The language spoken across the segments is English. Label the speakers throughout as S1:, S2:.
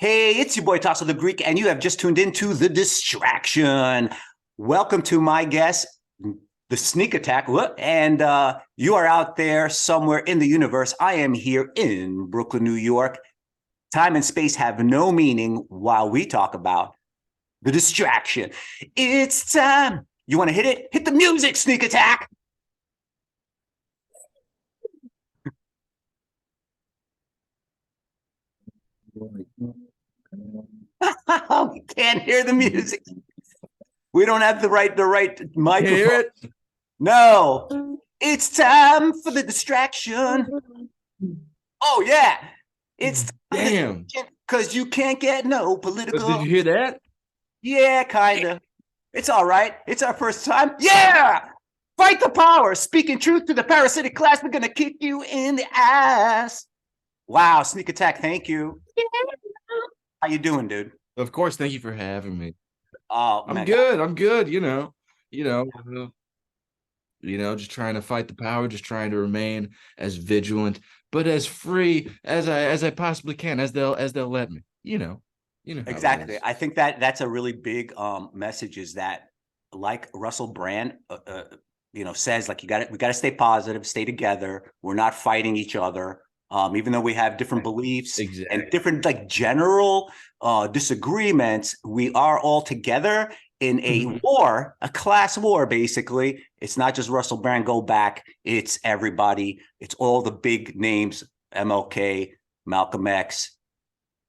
S1: Hey, it's your boy Tasso the Greek, and you have just tuned into The Distraction. Welcome to my guest, the Sneak Attack. And you are out there somewhere in the universe. I am here in Brooklyn, New York. Time and space have no meaning while we talk about The Distraction. It's time. You want to hit it? Hit the music, Sneak Attack. We can't hear the music. We don't have the right microphone.
S2: Hear it?
S1: No, it's time for the distraction. Oh yeah, it's
S2: Damn.
S1: because you can't get no political.
S2: Did you hear that?
S1: Yeah, kinda. It's all right. It's our first time. Yeah, fight the power. Speaking truth to the parasitic class, we're gonna kick you in the ass. Wow, Sneak Attack. Thank you. How you doing, dude?
S2: Of course. Thank you for having me.
S1: Oh
S2: I'm
S1: man,
S2: good. I'm good. Just trying to fight the power, just trying to remain as vigilant, but as free as I possibly can, as they'll let me. You know how it
S1: exactly.
S2: is.
S1: I think that's a really big message. Is that like Russell Brand, says like we got to stay positive, stay together. We're not fighting each other, even though we have different beliefs and
S2: Exactly.
S1: different like general disagreements. We are all together in a war, a class war. Basically, it's not just Russell Brand. Go back. It's everybody. It's all the big names: MLK, Malcolm X,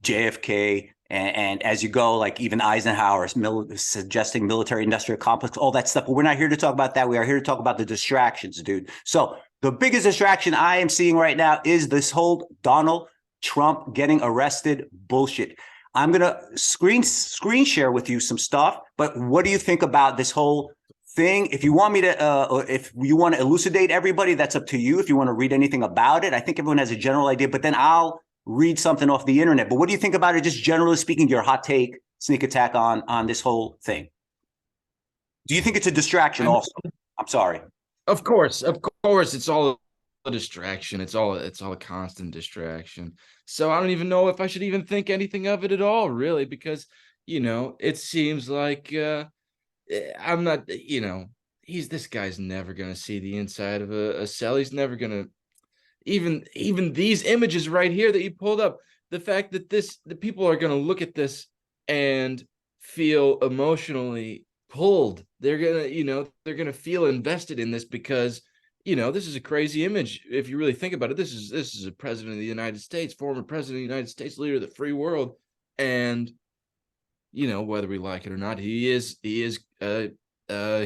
S1: JFK, and as you go, like even Eisenhower suggesting military-industrial complex, all that stuff. But we're not here to talk about that. We are here to talk about the distractions, dude. So the biggest distraction I am seeing right now is this whole Donald Trump getting arrested bullshit. I'm gonna screen share with you some stuff. But what do you think about this whole thing? If you want me to, or if you want to elucidate everybody, that's up to you. If you want to read anything about it, I think everyone has a general idea. But then I'll read something off the internet. But what do you think about it? Just generally speaking, your hot take, Sneak Attack on this whole thing. Do you think it's a distraction?
S2: I mean,
S1: Also, I'm sorry.
S2: of course, it's all a distraction. It's all a constant distraction. So I don't even know if I should even think anything of it at all, really, because it seems like I'm not, he's this guy's never gonna see the inside of a cell. He's never gonna even these images right here that you pulled up, the fact that the people are gonna look at this and feel emotionally pulled. They're gonna feel invested in this because this is a crazy image. If you really think about it, this is a president of the United States, former president of the United States, leader of the free world. And whether we like it or not, he is a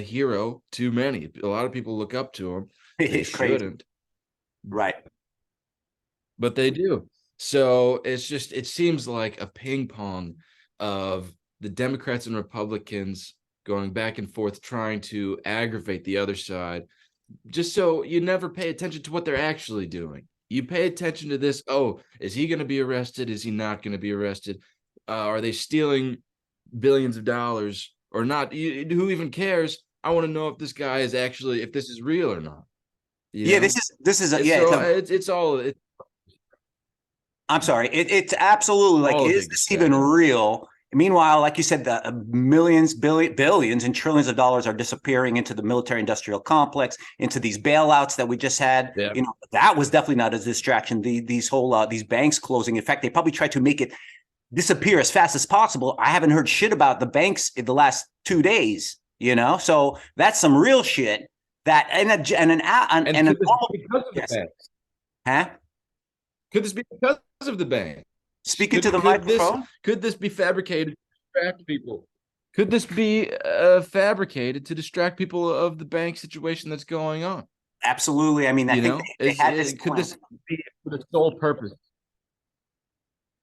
S2: hero to many. A lot of people look up to him. They
S1: It's crazy,
S2: shouldn't,
S1: right?
S2: but they do. So it seems like a ping pong of the Democrats and Republicans going back and forth, trying to aggravate the other side, just so you never pay attention to what they're actually doing. You pay attention to this. Oh, is he going to be arrested? Is he not going to be arrested? Are they stealing billions of dollars or not? Who even cares? I want to know if this guy is actually, if this is real or not. You
S1: Yeah,
S2: know,
S1: yeah.
S2: it's all
S1: I'm sorry. It's absolutely like,
S2: all a
S1: is
S2: big
S1: this even
S2: distraction.
S1: real? Meanwhile, like you said, the millions, billions, and trillions of dollars are disappearing into the military-industrial complex, into these bailouts that we just had.
S2: Yeah.
S1: That was definitely not a distraction. These banks closing. In fact, they probably tried to make it disappear as fast as possible. I haven't heard shit about the banks in the last 2 days. So that's some real shit. That
S2: And
S1: and an
S2: could this be because of the
S1: yes,
S2: banks?
S1: huh?
S2: Could this be because of the banks?
S1: Speaking to
S2: Could
S1: the
S2: could this
S1: microphone.
S2: could this be fabricated to distract people? Could this be fabricated to distract people of the bank situation that's going on?
S1: Absolutely. I mean, I think they had this
S2: Could
S1: plan.
S2: this be for the sole purpose?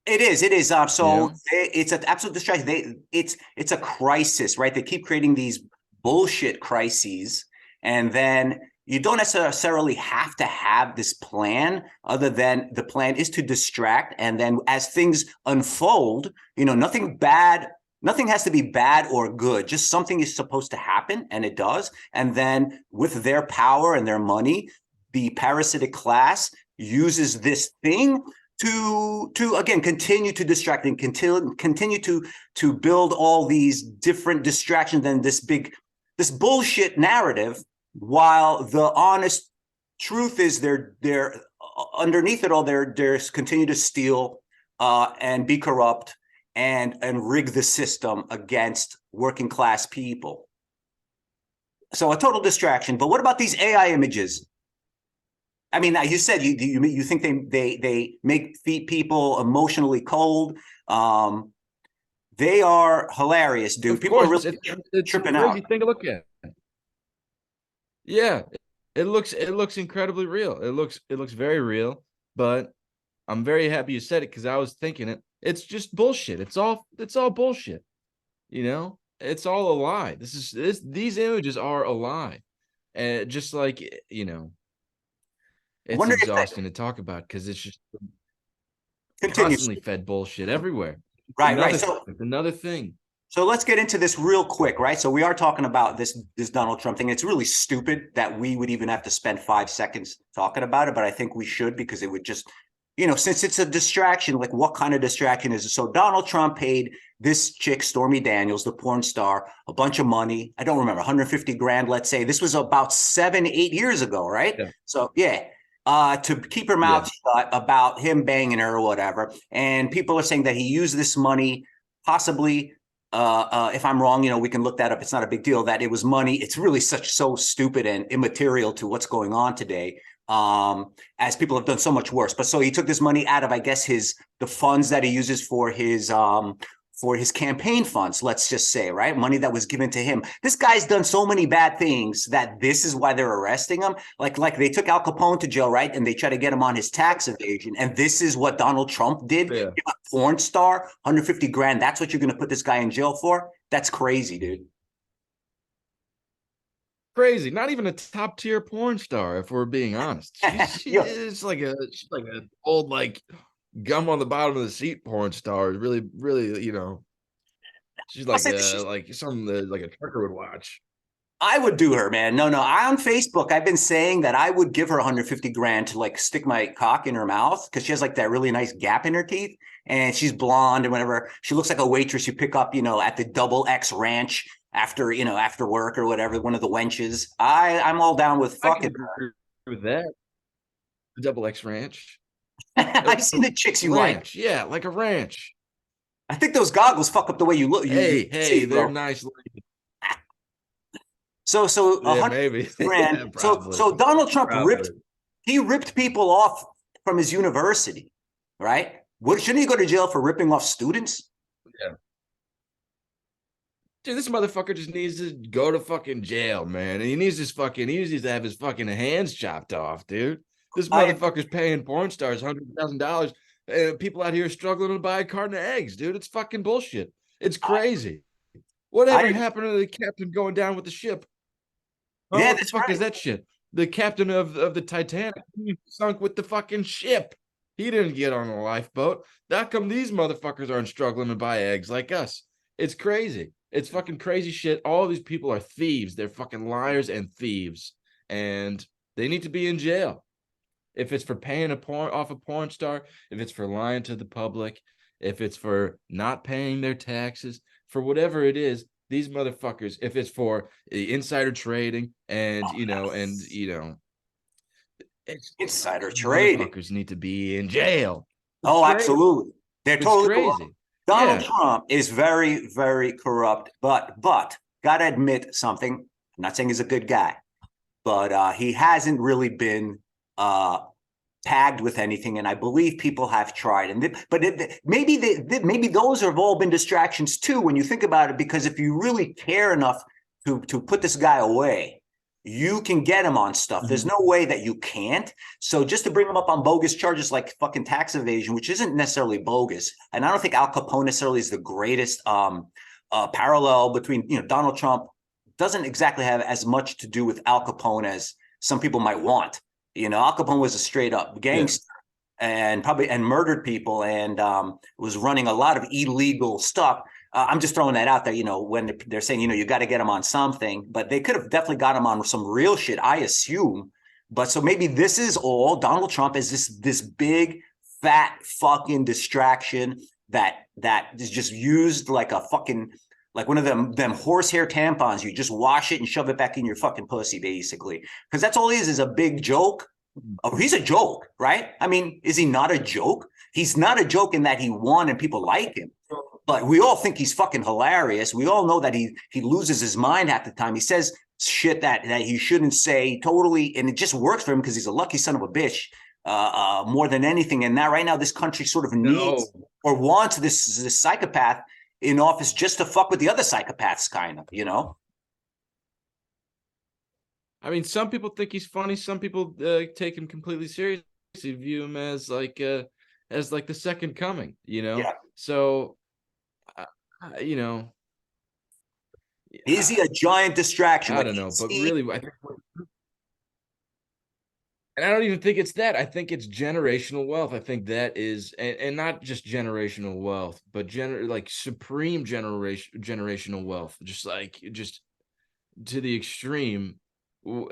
S1: It is. It is.
S2: You
S1: So
S2: know,
S1: it's an absolute distraction. It's a crisis, right? They keep creating these bullshit crises, and then you don't necessarily have to have this plan. Other than the plan is to distract, and then as things unfold, nothing bad. Nothing has to be bad or good. Just something is supposed to happen, and it does. And then with their power and their money, the parasitic class uses this thing to again continue to distract and continue to build all these different distractions and this bullshit narrative, while the honest truth is they're underneath it all, they're continue to steal and be corrupt and rig the system against working class people. So a total distraction. But what about these AI images? I mean, you said you think they make people emotionally cold. They are hilarious, dude.
S2: Of
S1: People are
S2: course,
S1: really
S2: it's a
S1: tripping
S2: crazy
S1: out.
S2: thing to look at. Yeah, it looks incredibly real. It looks very real, but I'm very happy you said it because I was thinking it. It's just bullshit. It's all bullshit. It's all a lie. These images are a lie. And just like,
S1: I
S2: it's
S1: wonder if that
S2: exhausting to talk about because it's just
S1: continues.
S2: constantly fed bullshit everywhere.
S1: Right, right.
S2: Another another thing.
S1: So let's get into this real quick, right? So we are talking about this Donald Trump thing. It's really stupid that we would even have to spend 5 seconds talking about it, but I think we should, because it would just, since it's a distraction, like what kind of distraction is it? So Donald Trump paid this chick, Stormy Daniels, the porn star, a bunch of money. I don't remember, 150 grand, let's say. This was about 7, 8 years ago, right?
S2: Yeah.
S1: So yeah, to keep her
S2: Yeah.
S1: mouth shut about him banging her or whatever. And people are saying that he used this money possibly, if I'm wrong, we can look that up. It's not a big deal that it was money. It's really so stupid and immaterial to what's going on today, as people have done so much worse. But so he took this money out of, I guess, the funds that he uses for his campaign funds, let's just say, right? Money that was given to him. This guy's done so many bad things that this is why they're arresting him. Like they took Al Capone to jail, right? And they try to get him on his tax evasion. And this is what Donald Trump did.
S2: Yeah.
S1: A porn star, 150 grand. That's what you're going to put this guy in jail for? That's crazy, dude.
S2: Crazy. Not even a top tier porn star, if we're being honest. She
S1: Yeah.
S2: is she's like an old gum on the bottom of the seat porn star. Really, really, she's
S1: I'll say this.
S2: like something that like a trucker would watch.
S1: I would do her, man. No, I on Facebook, I've been saying that I would give her 150 grand to like stick my cock in her mouth, because she has like that really nice gap in her teeth, and she's blonde and whatever. She looks like a waitress you pick up, at the Double X Ranch after work or whatever, one of the wenches. I'm all down with
S2: I can
S1: fucking
S2: agree with that. The Double X Ranch.
S1: I've seen the chicks you like.
S2: Ranch, yeah, like a ranch.
S1: I think those goggles fuck up the way you look. You
S2: Hey,
S1: see,
S2: they're
S1: bro.
S2: nice ladies.
S1: So
S2: Yeah,
S1: 100
S2: maybe.
S1: grand.
S2: Yeah,
S1: so
S2: probably.
S1: so Donald Trump
S2: Probably.
S1: ripped people off from his university, right? Shouldn't he go to jail for ripping off students?
S2: Yeah. Dude, this motherfucker just needs to go to fucking jail, man. And he needs to have his fucking hands chopped off, dude. This motherfucker's paying porn stars $100,000. People out here struggling to buy a carton of eggs, dude. It's fucking bullshit. It's crazy. Whatever happened to the captain going down with the ship? Oh,
S1: Yeah,
S2: what the
S1: that's
S2: fuck
S1: right.
S2: is that shit? The captain of the Titanic sunk with the fucking ship. He didn't get on a lifeboat. How come these motherfuckers aren't struggling to buy eggs like us? It's crazy. It's fucking crazy shit. All these people are thieves. They're fucking liars and thieves. And they need to be in jail. If it's for paying off a porn star, if it's for lying to the public, if it's for not paying their taxes, for whatever it is, these motherfuckers, if it's for insider trading and
S1: Insider trading.
S2: motherfuckers need to be in jail. It's
S1: Oh,
S2: crazy.
S1: absolutely. They're
S2: It's
S1: totally corrupt.
S2: crazy.
S1: Donald
S2: Yeah.
S1: Trump is very, very corrupt, but gotta admit something. I'm not saying he's a good guy, but he hasn't really been tagged with anything, and I believe people have tried. Maybe those have all been distractions too, when you think about it. Because if you really care enough to put this guy away, you can get him on stuff. There's no way that you can't. So just to bring him up on bogus charges like fucking tax evasion, which isn't necessarily bogus, and I don't think Al Capone necessarily is the greatest parallel between, Donald Trump doesn't exactly have as much to do with Al Capone as some people might want. Al Capone was a straight up gangster, and murdered people, and was running a lot of illegal stuff. I'm just throwing that out there, when they're saying, you got to get him on something, but they could have definitely got him on some real shit, I assume. But so maybe this is all Donald Trump is this big fat fucking distraction that is just used like a fucking like one of them horsehair tampons. You just wash it and shove it back in your fucking pussy, basically, because that's all he is a big joke. Oh, he's a joke, right? I mean, is he not a joke? He's not a joke in that he won and people like him. But we all think he's fucking hilarious. We all know that he loses his mind half the time. He says shit that he shouldn't say totally, and it just works for him because he's a lucky son of a bitch more than anything. And now, right now, this country sort of needs or wants this psychopath in office just to fuck with the other psychopaths, kind of, you know?
S2: I mean, some people think he's funny. Some people take him completely seriously, view him as like the second coming, you know?
S1: Yeah.
S2: So, you know,
S1: Is he a giant distraction?
S2: I
S1: Like,
S2: don't know, but really, I think, and I don't even think it's that. I think it's generational wealth. I think that is, and not just generational wealth, but like supreme generational wealth, just to the extreme.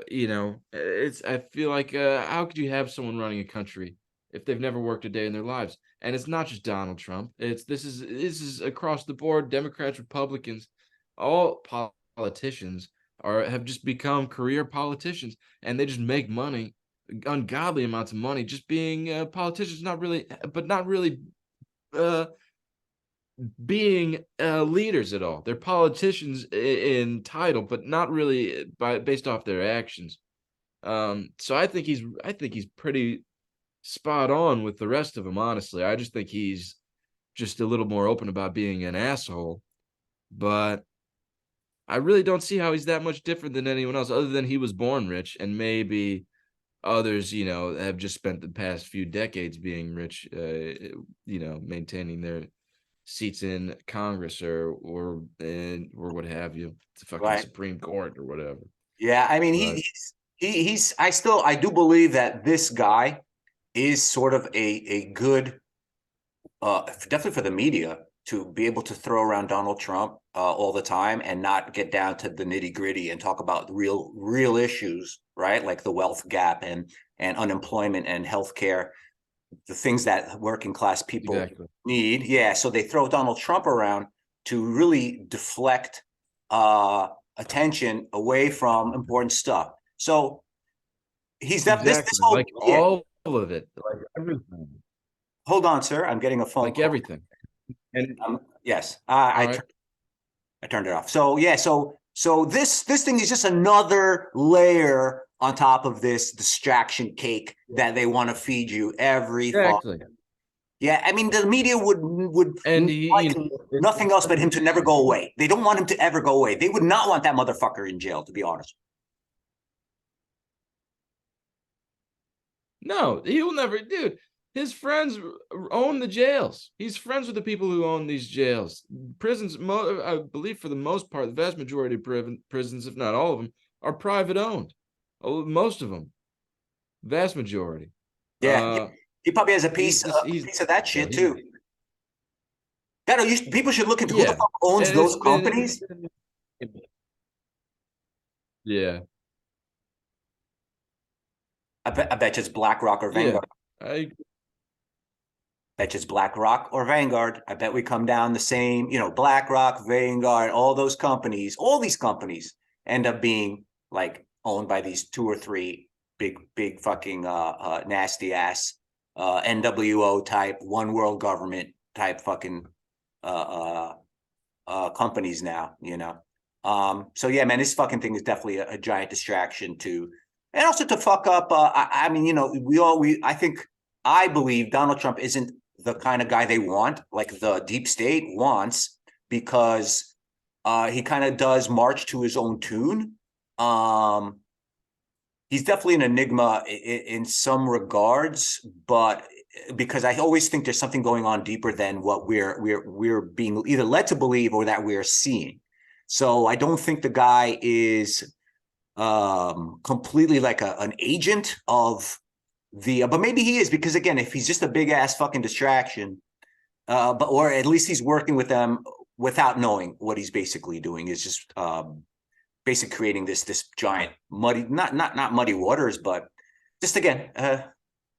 S2: You know, I feel like how could you have someone running a country if they've never worked a day in their lives? And it's not just Donald Trump. This is across the board. Democrats, Republicans, all politicians have just become career politicians, and they just make money, ungodly amounts of money, just being politicians. Not really, but not really uh, being leaders at all. They're politicians in title, but not really based off their actions. So I think he's pretty spot on with the rest of them. Honestly, I just think he's just a little more open about being an asshole. But I really don't see how he's that much different than anyone else, other than he was born rich, and maybe others, you know, have just spent the past few decades being rich, you know, maintaining their seats in Congress or what have you, the fucking
S1: right.
S2: Supreme Court or whatever.
S1: Yeah, I mean,
S2: But
S1: he's I do believe that this guy is sort of a good definitely for the media to be able to throw around Donald Trump all the time and not get down to the nitty gritty and talk about real issues, right? Like the wealth gap and unemployment and healthcare, the things that working class people
S2: exactly,
S1: need. Yeah, so they throw Donald Trump around to really deflect attention away from important stuff. So he's this
S2: exactly, like
S1: whole yeah.
S2: all of it, like everything,
S1: Hold on, sir. I'm getting a phone
S2: like
S1: call.
S2: everything. And
S1: Yes,
S2: all right,
S1: I turned it off. So yeah, so this thing is just another layer on top of this distraction cake that they want to feed you every fuck.
S2: exactly.
S1: Yeah, I mean the media would
S2: And you
S1: like
S2: know,
S1: nothing else but him to never go away. They don't want him to ever go away. They would not want that motherfucker in jail, to be honest.
S2: no, he will never, dude. His friends own the jails. He's friends with the people who own these jails. Prisons, I believe, for the most part, the vast majority of prisons, if not all of them, are private owned. Most of them, vast majority.
S1: Yeah,
S2: Uh,
S1: he probably has a
S2: he's just he's
S1: piece of that
S2: well,
S1: shit
S2: he's
S1: too. God, people should look into who the
S2: yeah,
S1: fuck owns
S2: and
S1: those companies.
S2: yeah,
S1: I bet you it's BlackRock or
S2: yeah.
S1: Vanguard.
S2: I
S1: Bet you it's BlackRock or Vanguard. I bet we come down the same, you know, BlackRock, Vanguard, all those companies, all these companies end up being like owned by these two or three big fucking nasty ass NWO type, one world government type fucking uh, companies now, you know. So yeah, man, this fucking thing is definitely a giant distraction to, and also to fuck up. I mean, you know, I believe Donald Trump isn't the kind of guy they want, like the deep state wants, because he kind of does march to his own tune. Um, he's definitely an enigma in some regards, but because I always think there's something going on deeper than what we're being either led to believe or that we're seeing. So I don't think the guy is completely like an agent of the, but maybe he is, because again, if he's just a big ass fucking distraction, but or at least he's working with them without knowing what he's basically doing is just basically creating this giant muddy, not muddy waters, but just again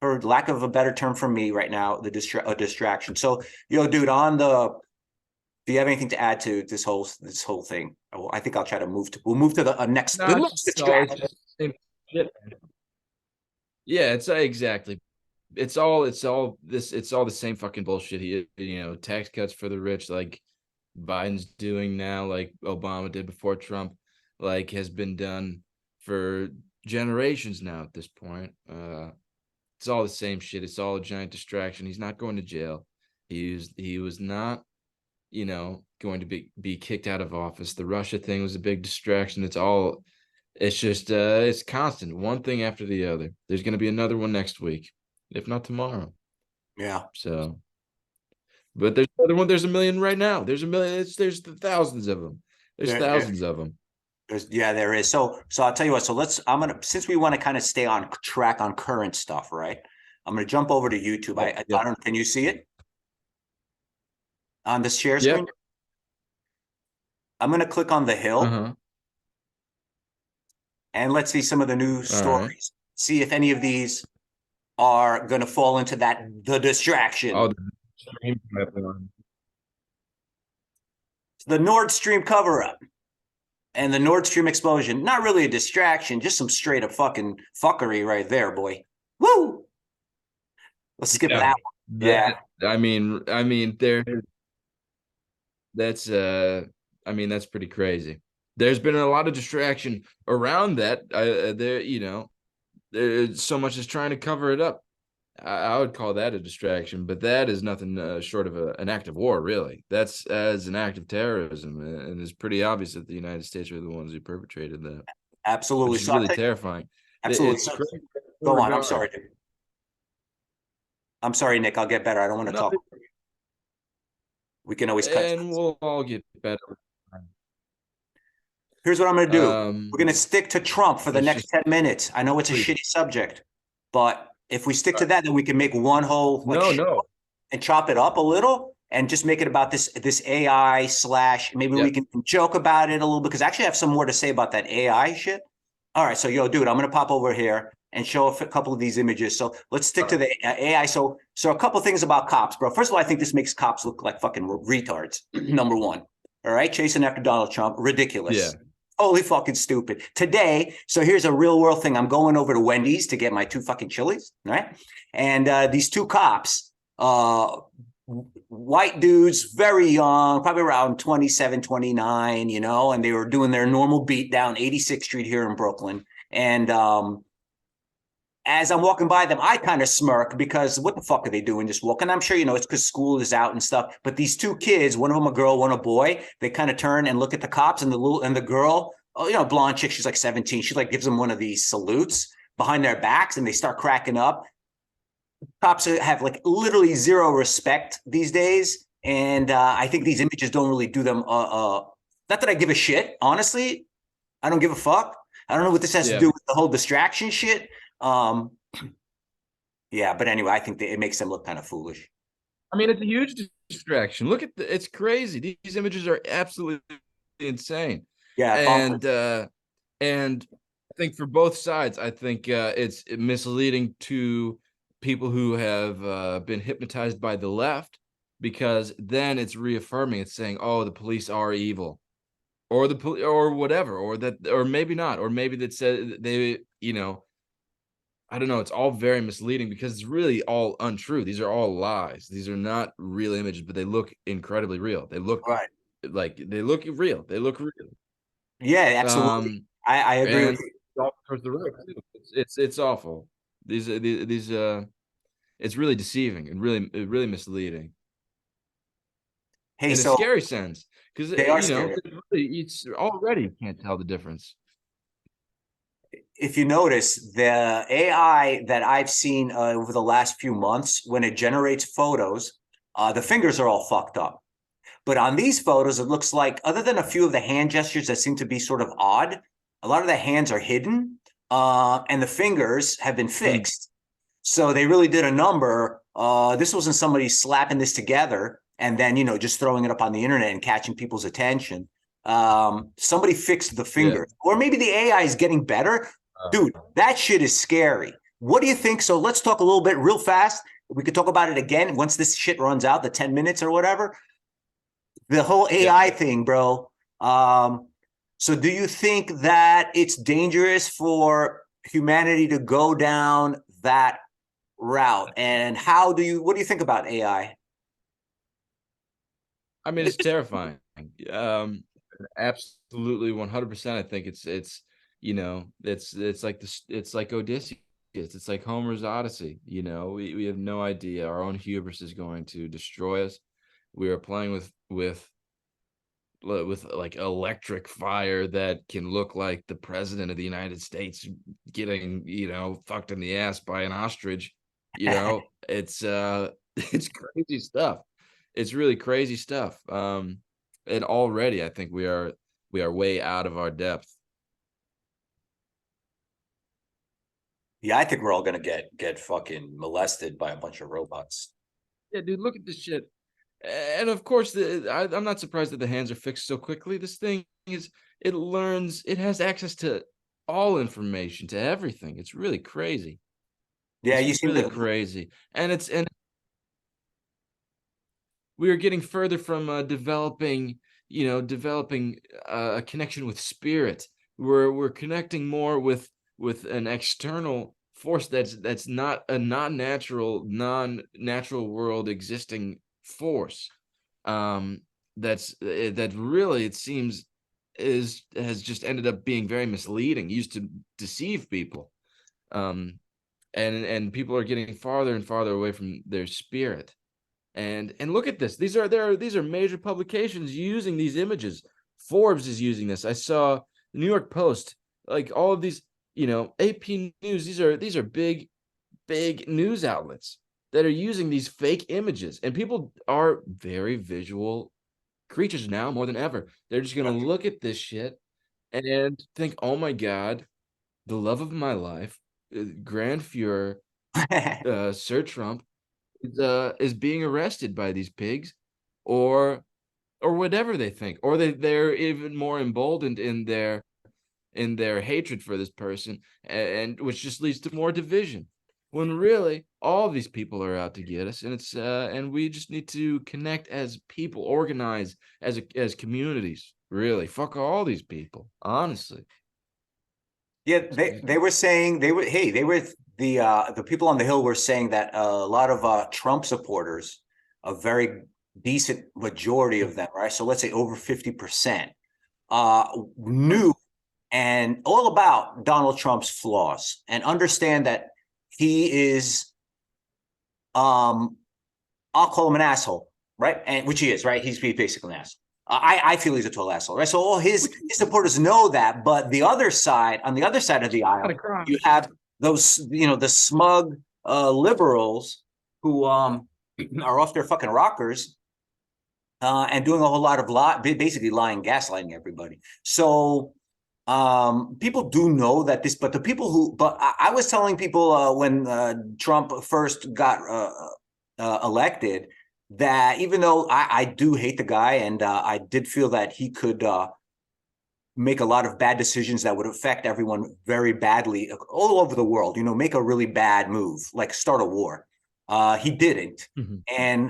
S1: for lack of a better term for me right now, a distraction. So, yo, dude, on the, do you have anything to add to this whole thing? I think I'll try to we'll move to the next,
S2: No,
S1: the next distraction.
S2: it's the same shit. Yeah, it's exactly. It's all the same fucking bullshit. Tax cuts for the rich, like Biden's doing now, like Obama did before Trump, like has been done for generations now at this point. It's all the same shit. It's all a giant distraction. He's not going to jail. He was not, going to be kicked out of office. The Russia thing was a big distraction. It's just it's constant, one thing after the other. There's going to be another one next week, if not tomorrow.
S1: Yeah.
S2: So, but there's another one. There's a million right now. There's a million. There's thousands of them. There's thousands of them.
S1: There is. So I'll tell you what. So since we want to kind of stay on track on current stuff, right? I'm gonna jump over to YouTube. I don't. Can you see it on the share screen? I'm gonna click on the Hill, and let's see some of the news stories. Right. See if any of these are gonna fall into the distraction. Oh, the Nord Stream cover-up. And the Nord Stream explosion, not really a distraction, just some straight up fucking fuckery right there, boy. Woo! Let's skip that one. Yeah.
S2: I mean, that's that's pretty crazy. There's been a lot of distraction around that. There's so much is trying to cover it up. I would call that a distraction, but that is nothing short of an act of war, really. That's as an act of terrorism, and it's pretty obvious that the United States are the ones who perpetrated that.
S1: Absolutely.
S2: Which is really terrifying.
S1: Absolutely. Go on. I'm sorry, dude. I'm sorry, Nick. I'll get better. I don't want to talk. We can always cut.
S2: And we'll all get better.
S1: Here's what I'm going to do. We're going to stick to Trump for the next 10 minutes. I know it's a shitty subject, but if we stick to that, then we can make one whole and chop it up a little and just make it about this AI / maybe we can joke about it a little bit, because I actually have some more to say about that AI shit. All right, so yo, dude, I'm gonna pop over here and show a couple of these images. So let's stick to the AI. So a couple of things about cops, bro. First of all, I think this makes cops look like fucking retards. Number one. All right, chasing after Donald Trump, ridiculous. Yeah. Holy fucking stupid. Today, so here's a real world thing. I'm going over to Wendy's to get my 2 fucking chilies, right? And these 2 cops, white dudes, very young, probably around 27, 29, and they were doing their normal beat down 86th Street here in Brooklyn. And as I'm walking by them, I kind of smirk, because what the fuck are they doing just walking? I'm sure, it's because school is out and stuff. But these 2 kids, one of them a girl, one a boy, they kind of turn and look at the cops, and the girl, blonde chick, she's like 17. She like gives them one of these salutes behind their backs, and they start cracking up. Cops have like literally zero respect these days. And I think these images don't really do them. Not that I give a shit, honestly. I don't give a fuck. I don't know what this has to do with the whole distraction shit. But anyway, I think it makes them look kind of foolish.
S2: I mean, it's a huge distraction. Look at it's crazy. These images are absolutely insane. Yeah, and I think for both sides, I think it's misleading to people who have been hypnotized by the left, because then it's reaffirming. It's saying, "Oh, the police are evil," or the police, or whatever, or maybe not, or maybe that said they, I don't know. It's all very misleading, because it's really all untrue. These are all lies. These are not real images, but they look incredibly real. They look like they look real. They look real.
S1: Yeah, absolutely. I agree with
S2: you. It's awful. These it's really deceiving and really misleading.
S1: Hey,
S2: in a scary sense, because it's already you can't tell the difference.
S1: If you notice, the AI that I've seen over the last few months, when it generates photos, the fingers are all fucked up. But on these photos, it looks like, other than a few of the hand gestures that seem to be sort of odd, a lot of the hands are hidden, and the fingers have been fixed. So they really did a number. This wasn't somebody slapping this together and then, just throwing it up on the internet and catching people's attention. Somebody fixed the fingers. Or maybe the AI is getting better. Dude, that shit is scary. What do you think? So let's talk a little bit real fast. We could talk about it again once this shit runs out, the 10 minutes or whatever. The whole
S2: Yeah.
S1: AI thing, bro. So do you think that it's dangerous for humanity to go down that route? And what do you think about AI?
S2: I mean, it's terrifying. Absolutely 100%. I think it's it's like it's like Odysseus. It's like Homer's Odyssey. We have no idea. Our own hubris is going to destroy us. We are playing with like electric fire that can look like the president of the United States getting, fucked in the ass by an ostrich. It's it's crazy stuff. It's really crazy stuff. And already I think we are way out of our depth.
S1: Yeah, I think we're all gonna get fucking molested by a bunch of robots.
S2: Yeah, dude, look at this shit. And of course, I'm not surprised that the hands are fixed so quickly. This thing it has access to all information, to everything. It's really crazy.
S1: Yeah,
S2: It's
S1: you seem
S2: really
S1: to.
S2: crazy. And we are getting further from developing a connection with spirit. We're connecting more with an external force that's not a non-natural world existing force. um that really, it seems, has just ended up being very misleading, used to deceive people. Um and people are getting farther and farther away from their spirit. And look at this. These are major publications using these images. Forbes is using this. I saw the New York Post, like all of these, AP News. These are big news outlets that are using these fake images. And people are very visual creatures now more than ever. They're just gonna look at this shit and think, "Oh my God, the love of my life, Grand Fuhrer, Sir Trump, is being arrested by these pigs," or whatever they think, or they're even more emboldened in their hatred for this person, and which just leads to more division. When really all these people are out to get us, and and we just need to connect as people, organize as communities. Really, fuck all these people, honestly.
S1: Yeah, they were saying they were the people on the Hill were saying that a lot of Trump supporters, a very decent majority of them, right? So let's say over 50%, knew and all about Donald Trump's flaws and understand that he is, I'll call him an asshole, right? And which he is, right? He's basically an asshole. I feel he's a total asshole, right? So all his supporters know that, but the other side, on the other side of the aisle, you have those, the smug liberals who are off their fucking rockers and doing a whole lot of basically lying, gaslighting everybody. So people do know that this, but the people who, but I was telling people when Trump first got elected, that even though I do hate the guy and I did feel that he could make a lot of bad decisions that would affect everyone very badly all over the world, make a really bad move, like start a war. He didn't.
S2: Mhm.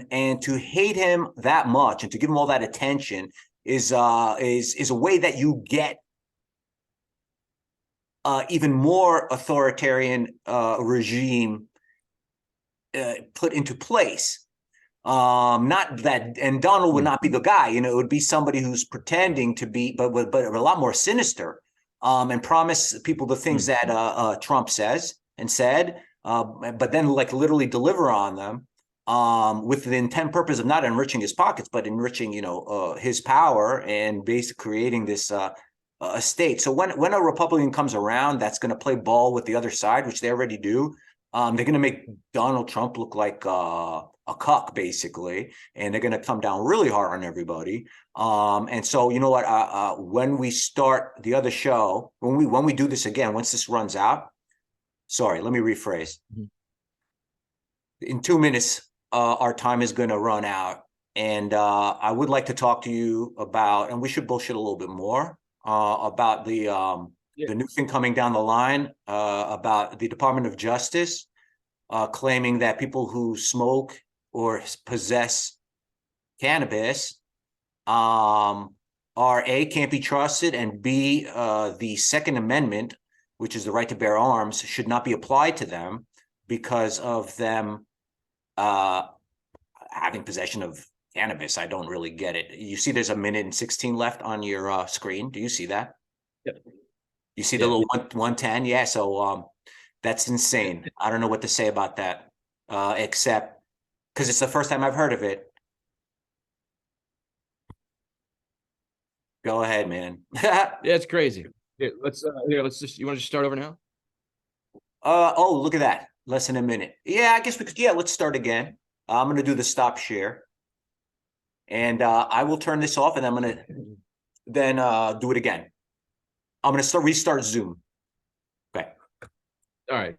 S1: And to hate him that much and to give him all that attention is a way that you get even more authoritarian regime put into place. Not that, and Donald would not be the guy. It would be somebody who's pretending to be, but a lot more sinister, and promise people the things that Trump says and said, but then like literally deliver on them, with the intent purpose of not enriching his pockets, but enriching his power and basically creating this a state. So when a Republican comes around that's going to play ball with the other side, which they already do, they're going to make Donald Trump look like a cuck, basically, and they're going to come down really hard on everybody. And so, you know what? When we start the other show, when we do this again, once this runs out, sorry, let me rephrase. In 2 minutes, our time is going to run out, and I would like to talk to you about, and we should bullshit a little bit more about
S2: Yeah.
S1: the new thing coming down the line about the Department of Justice claiming that people who smoke or possess cannabis are A, can't be trusted, and B, the Second Amendment, which is the right to bear arms, should not be applied to them because of them having possession of cannabis. I don't really get it. You see there's a minute and 16 left on your screen. Do you see that?
S2: Yep.
S1: You see the
S2: Yeah.
S1: little 110? Yeah, so that's insane. I don't know what to say about that, except because it's the first time I've heard of it. Go ahead, man.
S2: Yeah, it's crazy. Let's just you want to just start over now?
S1: Oh, look at that. Less than a minute. Yeah, I guess we could. Yeah, let's start again. I'm going to do the stop share. And I will turn this off and I'm going to then do it again. I'm going to restart Zoom. Okay.
S2: All right.